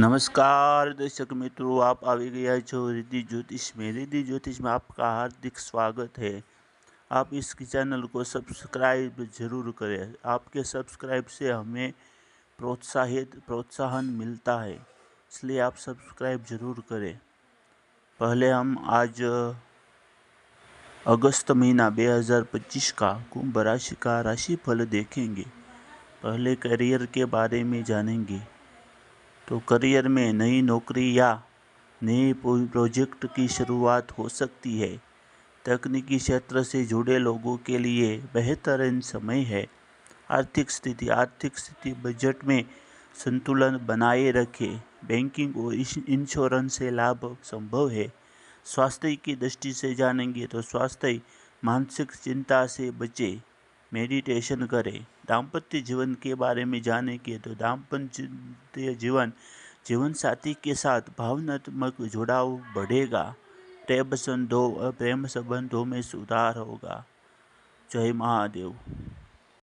नमस्कार दर्शक मित्रों, आप आ गया છો रिद्धि ज्योतिष में। रिद्धि ज्योतिष में आपका हार्दिक स्वागत है। आप इस चैनल को सब्सक्राइब जरूर करें। आपके सब्सक्राइब से हमें प्रोत्साहन मिलता है, इसलिए आप सब्सक्राइब जरूर करें। पहले हम आज अगस्त महीना 2025 का कुंभ राशि का राशिफल देखेंगे। पहले करियर के बारे में जानेंगे। तो करियर में नई नौकरी या नए प्रोजेक्ट की शुरुआत हो सकती है। तकनीकी क्षेत्र से जुड़े लोगों के लिए बेहतरीन समय है। आर्थिक स्थिति बजट में संतुलन बनाए रखें। बैंकिंग और इंश्योरेंस से लाभ संभव है। स्वास्थ्य की दृष्टि से जानेंगे तो स्वास्थ्य मानसिक चिंता से बचे, मेडिटेशन करें। दाम्पत्य जीवन के बारे में जानेंगे तो दाम्पत्य जीवन साथी के साथ भावनात्मक जुड़ाव बढ़ेगा। प्रेम संबंधों में सुधार होगा। जय महादेव।